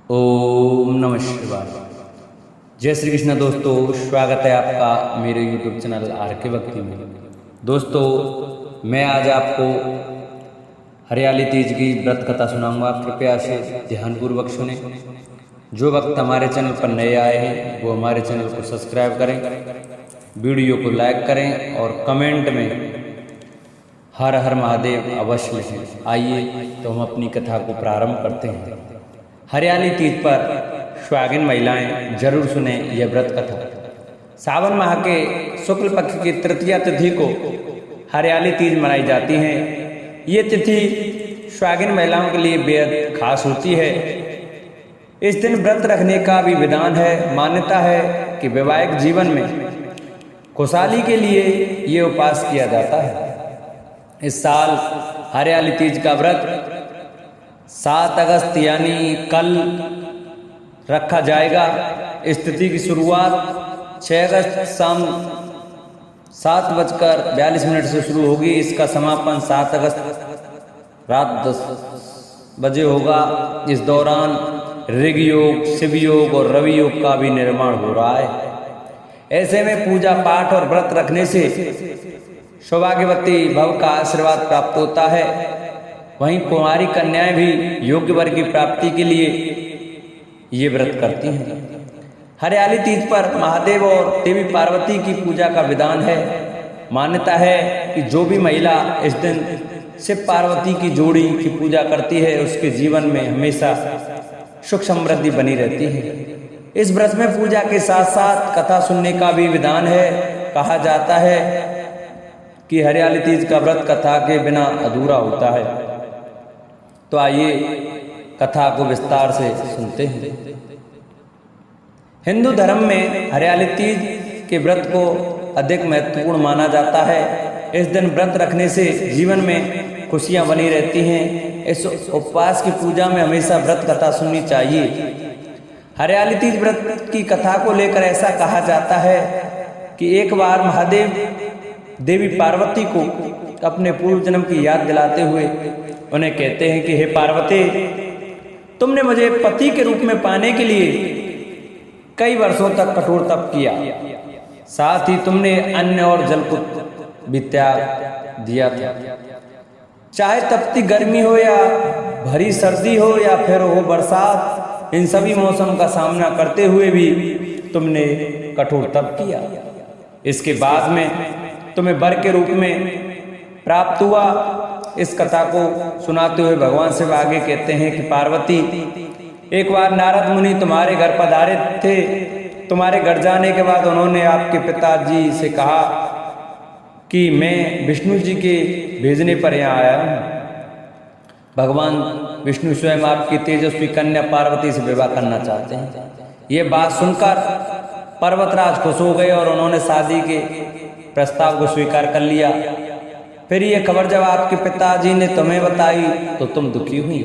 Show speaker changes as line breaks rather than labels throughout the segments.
ओम नमः शिवाय। जय श्री कृष्ण दोस्तों, स्वागत है आपका मेरे YouTube चैनल आर के भक्ति में। दोस्तों, मैं आज आपको हरियाली तीज की व्रत कथा सुनाऊंगा। कृपया से ध्यानपूर्वक सुने। जो भक्त हमारे चैनल पर नए आए हैं वो हमारे चैनल को सब्सक्राइब करें, वीडियो को लाइक करें और कमेंट में हर हर महादेव अवश्य लिखें। आइए तो हम अपनी कथा को प्रारंभ करते हैं। हरियाली तीज पर सुहागिन महिलाएं जरूर सुने यह व्रत कथा। सावन माह के शुक्ल पक्ष की तृतीया तिथि को हरियाली तीज मनाई जाती है। ये तिथि सुहागिन महिलाओं के लिए बेहद खास होती है। इस दिन व्रत रखने का भी विधान है। मान्यता है कि वैवाहिक जीवन में खुशहाली के लिए ये उपवास किया जाता है। इस साल हरियाली तीज का व्रत 7 अगस्त यानी कल रखा जाएगा। इस तिथि की शुरुआत 6 अगस्त शाम 7:42 से शुरू होगी। इसका समापन 7 अगस्त रात 10 बजे होगा। इस दौरान ऋग योग, शिव योग और रवि योग का भी निर्माण हो रहा है। ऐसे में पूजा पाठ और व्रत रखने से सौभाग्यवती भव का आशीर्वाद प्राप्त होता है। वहीं कुंवारी कन्याएं भी योग्य वर की प्राप्ति के लिए ये व्रत करती हैं। हरियाली तीज पर महादेव और देवी पार्वती की पूजा का विधान है। मान्यता है कि जो भी महिला इस दिन शिव पार्वती की जोड़ी की पूजा करती है उसके जीवन में हमेशा सुख समृद्धि बनी रहती है। इस व्रत में पूजा के साथ साथ कथा सुनने का भी विधान है। कहा जाता है कि हरियाली तीज का व्रत कथा के बिना अधूरा होता है। तो आइए कथा को विस्तार से सुनते हैं। हिंदू धर्म में हरियाली तीज के व्रत को अधिक महत्वपूर्ण माना जाता है। इस दिन व्रत रखने से जीवन में खुशियां बनी रहती हैं। इस उपवास की पूजा में हमेशा व्रत कथा सुननी चाहिए। हरियाली तीज व्रत की कथा को लेकर ऐसा कहा जाता है कि एक बार महादेव देवी पार्वती को अपने पूर्व जन्म की याद दिलाते हुए उन्हें कहते हैं कि हे पार्वती, तुमने मुझे पति के रूप में पाने के लिए कई वर्षों तक कठोर तप किया। साथ ही तुमने अन्न और जल को भी त्याग दिया था। चाहे तपती गर्मी हो या भरी सर्दी हो या फिर हो बरसात, इन सभी मौसम का सामना करते हुए भी तुमने कठोर तप किया। इसके बाद में तुम्हें वर के रूप में प्राप्त हुआ। इस कथा को सुनाते हुए भगवान शिव आगे कहते हैं कि पार्वती, एक बार नारद मुनि तुम्हारे घर पधारे थे। तुम्हारे घर जाने के बाद उन्होंने आपके पिताजी से कहा कि मैं विष्णु जी के भेजने पर यहाँ आया हूँ। भगवान विष्णु स्वयं आपकी तेजस्वी कन्या पार्वती से विवाह करना चाहते हैं। ये बात सुनकर पर्वतराज खुश हो गए और उन्होंने शादी के प्रस्ताव को स्वीकार कर लिया। फिर ये खबर जब आपके पिताजी ने तुम्हें बताई तो तुम दुखी हुई।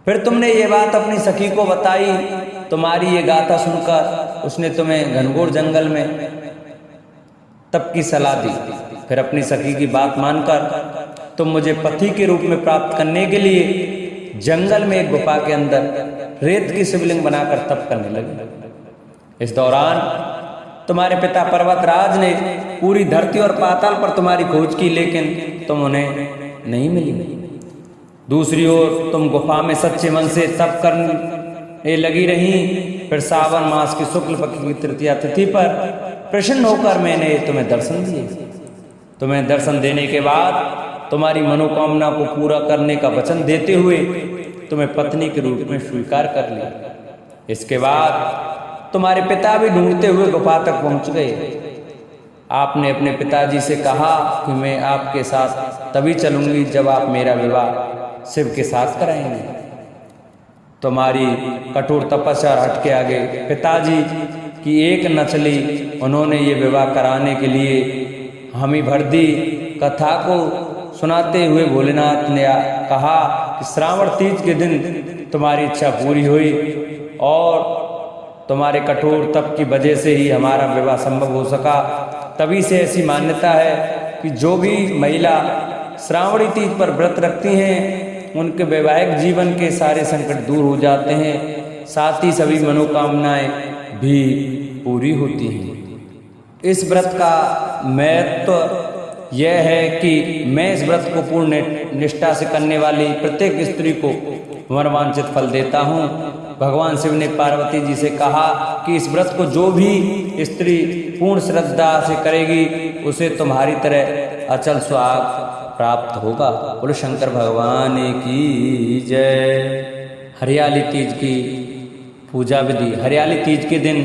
फिर तुमने ये बात अपनी सखी को बताई। तुम्हारी ये गाथा सुनकर उसने तुम्हें घनघोर जंगल में तप की सलाह दी। फिर अपनी सखी की बात मानकर तुम मुझे पति के रूप में प्राप्त करने के लिए जंगल में एक गुफा के अंदर रेत की शिवलिंग बनाकर तप करने लगे। इस दौरान तुम्हारे पिता पर्वतराज ने पूरी धरती और पाताल पर तुम्हारी खोज की, लेकिन तुम उन्हें नहीं मिली। दूसरी ओर तुम गुफा में सच्चे मन से तप करने लगी रही। फिर सावन मास की शुक्ल पक्ष की तृतीया तिथि पर प्रसन्न होकर मैंने तुम्हें दर्शन दिए। तुम्हें दर्शन देने के बाद तुम्हारी मनोकामना को पूरा करने का वचन देते हुए तुम्हें पत्नी के रूप में स्वीकार कर लिया। इसके बाद तुम्हारे पिता भी ढूंढते हुए गुफा तक पहुंच गए। आपने अपने पिताजी से कहा कि मैं आपके साथ तभी चलूंगी जब आप मेरा विवाह शिव के साथ कराएंगे। तुम्हारी कठोर तपस्या हट के आगे पिताजी की एक न चली। उन्होंने ये विवाह कराने के लिए हामी भर दी। कथा को सुनाते हुए भोलेनाथ ने कहा कि श्रावण तीज के दिन तुम्हारी इच्छा पूरी हुई और तुम्हारे कठोर तप की वजह से ही हमारा विवाह संभव हो सका। तभी से ऐसी मान्यता है कि जो भी महिला श्रावणी तीज पर व्रत रखती हैं उनके वैवाहिक जीवन के सारे संकट दूर हो जाते हैं, साथ ही सभी मनोकामनाएं भी पूरी होती हैं। इस व्रत का महत्व यह है कि मैं इस व्रत को पूर्ण निष्ठा से करने वाली प्रत्येक स्त्री को मनवांछित फल देता हूँ। भगवान शिव ने पार्वती जी से कहा कि इस व्रत को जो भी स्त्री पूर्ण श्रद्धा से करेगी उसे तुम्हारी तरह अचल सुहाग प्राप्त होगा। बोलो शंकर भगवान की जय। हरियाली तीज की पूजा विधि। हरियाली तीज के दिन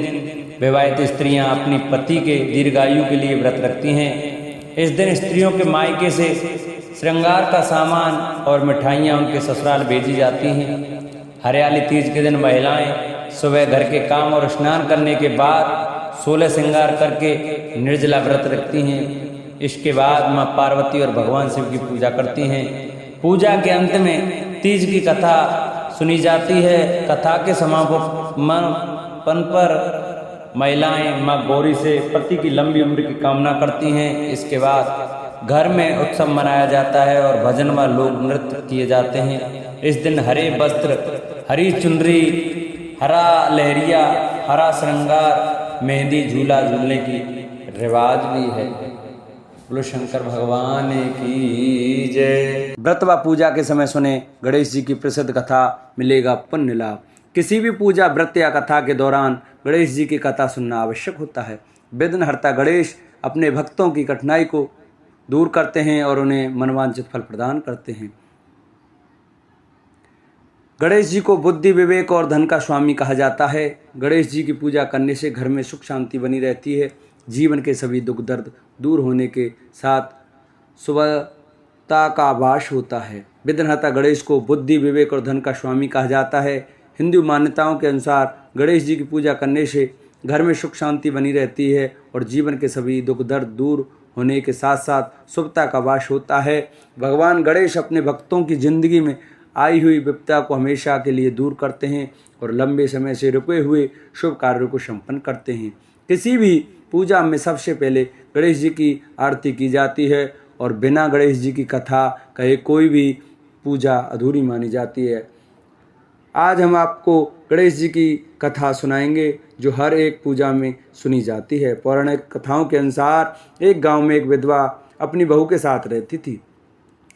विवाहित स्त्रियां अपनी पति के दीर्घायु के लिए व्रत रखती हैं। इस दिन स्त्रियों के मायके से श्रृंगार का सामान और मिठाइयाँ उनके ससुराल भेजी जाती हैं। हरियाली तीज के दिन महिलाएं सुबह घर के काम और स्नान करने के बाद 16 श्रृंगार करके निर्जला व्रत रखती हैं। इसके बाद माँ पार्वती और भगवान शिव की पूजा करती हैं। पूजा के अंत में तीज की कथा सुनी जाती है। कथा के समापन पर महिलाएं माँ गौरी से पति की लंबी उम्र की कामना करती हैं। इसके बाद घर में उत्सव मनाया जाता है और भजन व लोक नृत्य किए जाते हैं। इस दिन हरे वस्त्र, हरी चुनरी, हरा लहरिया, हरा श्रृंगार, मेहंदी, झूला झूलने की रिवाज भी है। बोलो शंकर भगवान की जय। व्रत व पूजा के समय सुने गणेश जी की प्रसिद्ध कथा, मिलेगा पुण्य लाभ। किसी भी पूजा, व्रत या कथा के दौरान गणेश जी की कथा सुनना आवश्यक होता है। विघ्नहर्ता गणेश अपने भक्तों की कठिनाई को दूर करते हैं और उन्हें मनवांछित फल प्रदान करते हैं। गणेश जी को बुद्धि, विवेक और धन का स्वामी कहा जाता है। गणेश जी की पूजा करने से घर में सुख शांति बनी रहती है। जीवन के सभी दुख दर्द दूर होने के साथ शुभता का आभास होता है। विघ्नहर्ता गणेश को बुद्धि, विवेक और धन का स्वामी कहा जाता है। हिंदू मान्यताओं के अनुसार गणेश जी की पूजा करने से घर में सुख शांति बनी रहती है और जीवन के सभी दुख दर्द दूर होने के साथ साथ शुभता का वास होता है। भगवान गणेश अपने भक्तों की जिंदगी में आई हुई विपदा को हमेशा के लिए दूर करते हैं और लंबे समय से रुके हुए शुभ कार्यों को संपन्न करते हैं। किसी भी पूजा में सबसे पहले गणेश जी की आरती की जाती है और बिना गणेश जी की कथा कहे कोई भी पूजा अधूरी मानी जाती है। आज हम आपको गणेश जी की कथा सुनाएंगे जो हर एक पूजा में सुनी जाती है। पौराणिक कथाओं के अनुसार एक गांव में एक विधवा अपनी बहू के साथ रहती थी।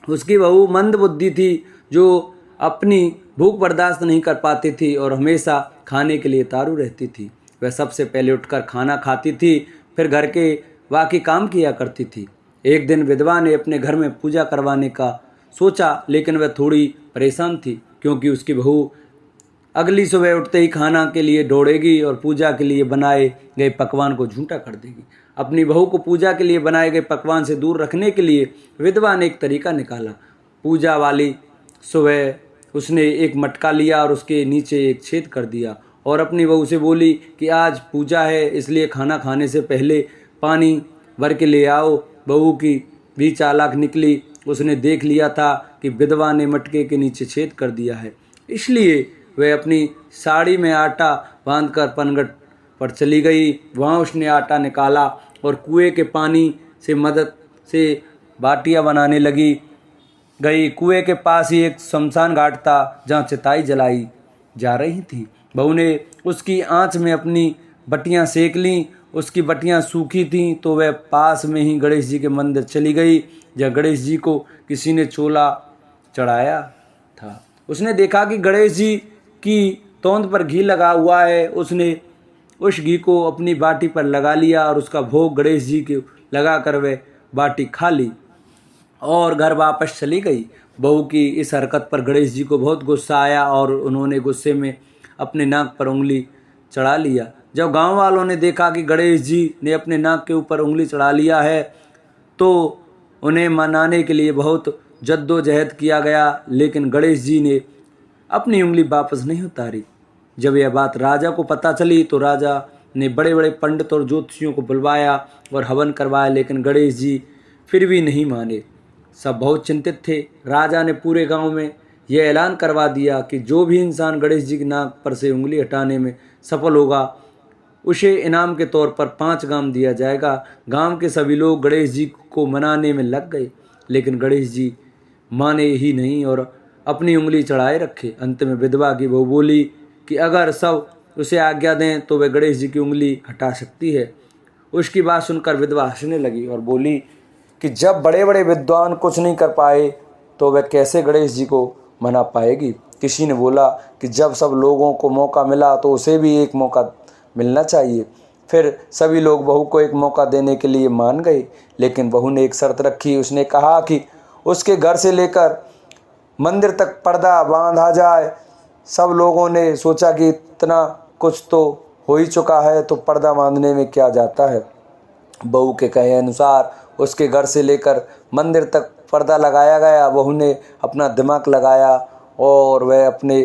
उसकी बहू मंद बुद्धि थी जो अपनी भूख बर्दाश्त नहीं कर पाती थी और हमेशा खाने के लिए तारू रहती थी। वह सबसे पहले उठकर खाना खाती थी, फिर घर के बाकी काम किया करती थी। एक दिन विधवा ने अपने घर में पूजा करवाने का सोचा, लेकिन वह थोड़ी परेशान थी क्योंकि उसकी बहू अगली सुबह उठते ही खाना के लिए दौड़ेगी और पूजा के लिए बनाए गए पकवान को झूठा कर देगी। अपनी बहू को पूजा के लिए बनाए गए पकवान से दूर रखने के लिए विधवा ने एक तरीका निकाला। पूजा वाली सुबह उसने एक मटका लिया और उसके नीचे एक छेद कर दिया और अपनी बहू से बोली कि आज पूजा है, इसलिए खाना खाने से पहले पानी भर के ले आओ। बहू की भी चालाक निकली। उसने देख लिया था कि विधवा ने मटके के नीचे छेद कर दिया है, इसलिए वह अपनी साड़ी में आटा बांधकर पनघट पर चली गई। वहाँ उसने आटा निकाला और कुएं के पानी से मदद से बाटियां बनाने लगी गई। कुएं के पास ही एक शमशान घाट था जहाँ चिताई जलाई जा रही थी। बहू ने उसकी आंच में अपनी बटियां सेक लीं। उसकी बटियां सूखी थीं तो वह पास में ही गणेश जी के मंदिर चली गई जहाँ गणेश जी को किसी ने चोला चढ़ाया था। उसने देखा कि गणेश जी की तोंद पर घी लगा हुआ है। उसने उस घी को अपनी बाटी पर लगा लिया और उसका भोग गणेश जी के लगाकर वह बाटी खा ली और घर वापस चली गई। बहू की इस हरकत पर गणेश जी को बहुत गुस्सा आया और उन्होंने गुस्से में अपने नाक पर उंगली चढ़ा लिया। जब गांव वालों ने देखा कि गणेश जी ने अपने नाक के ऊपर उंगली चढ़ा लिया है तो उन्हें मनाने के लिए बहुत जद्दोजहद किया गया, लेकिन गणेश जी ने अपनी उंगली वापस नहीं उतारी। जब यह बात राजा को पता चली तो राजा ने बड़े बड़े पंडित और ज्योतिषियों को बुलवाया और हवन करवाया, लेकिन गणेश जी फिर भी नहीं माने। सब बहुत चिंतित थे। राजा ने पूरे गांव में यह ऐलान करवा दिया कि जो भी इंसान गणेश जी की नाक पर से उंगली हटाने में सफल होगा उसे इनाम के तौर पर 5 गाम दिया जाएगा। गांव के सभी लोग गणेश जी को मनाने में लग गए, लेकिन गणेश जी माने ही नहीं और अपनी उंगली चढ़ाए रखे। अंत में विधवा की बहू बोली कि अगर सब उसे आज्ञा दें तो वह गणेश जी की उंगली हटा सकती है। उसकी बात सुनकर विधवा हंसने लगी और बोली कि जब बड़े बड़े विद्वान कुछ नहीं कर पाए तो वह कैसे गणेश जी को मना पाएगी। किसी ने बोला कि जब सब लोगों को मौका मिला तो उसे भी एक मौका मिलना चाहिए। फिर सभी लोग बहू को एक मौका देने के लिए मान गए, लेकिन बहू ने एक शर्त रखी। उसने कहा कि उसके घर से लेकर मंदिर तक पर्दा बांधा जाए। सब लोगों ने सोचा कि इतना कुछ तो हो ही चुका है तो पर्दा बांधने में क्या जाता है। बहू के कहे अनुसार उसके घर से लेकर मंदिर तक पर्दा लगाया गया। बहू ने अपना दिमाग लगाया और वह अपने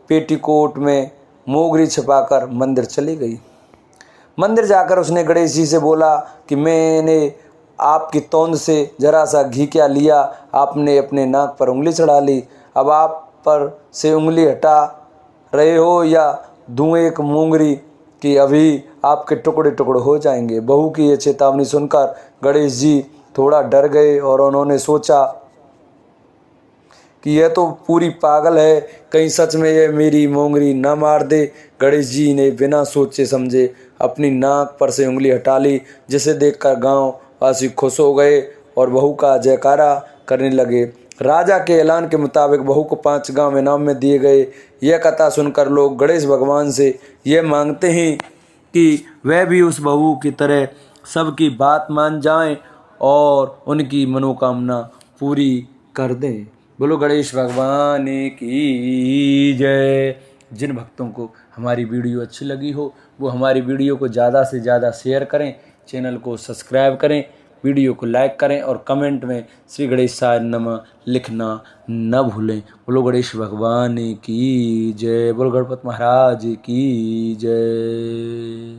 पेटीकोट में मोगरी छिपाकर मंदिर चली गई। मंदिर जाकर उसने गणेश जी से बोला कि मैंने आपकी तोंद से जरा सा घी क्या लिया, आपने अपने नाक पर उंगली चढ़ा ली। अब आप पर से उंगली हटा रहे हो या दूं एक मोंगरी कि अभी आपके टुकड़े टुकड़े हो जाएंगे। बहू की ये चेतावनी सुनकर गणेश जी थोड़ा डर गए और उन्होंने सोचा कि यह तो पूरी पागल है, कहीं सच में यह मेरी मोंगरी न मार दे। गणेश जी ने बिना सोचे समझे अपनी नाक पर से उंगली हटा ली, जिसे देखकर गांव वासी खुश हो गए और बहू का जयकारा करने लगे। राजा के ऐलान के मुताबिक बहू को 5 गांव इनाम में दिए गए। यह कथा सुनकर लोग गणेश भगवान से यह मांगते हैं कि वह भी उस बहू की तरह सबकी बात मान जाएं और उनकी मनोकामना पूरी कर दें। बोलो गणेश भगवान की जय। जिन भक्तों को हमारी वीडियो अच्छी लगी हो वो हमारी वीडियो को ज़्यादा से ज़्यादा शेयर करें, चैनल को सब्सक्राइब करें, वीडियो को लाइक करें और कमेंट में श्री गणेशाय नमः लिखना न भूलें। बोलो गणेश भगवान की जय। बोलो गणपति महाराज की जय।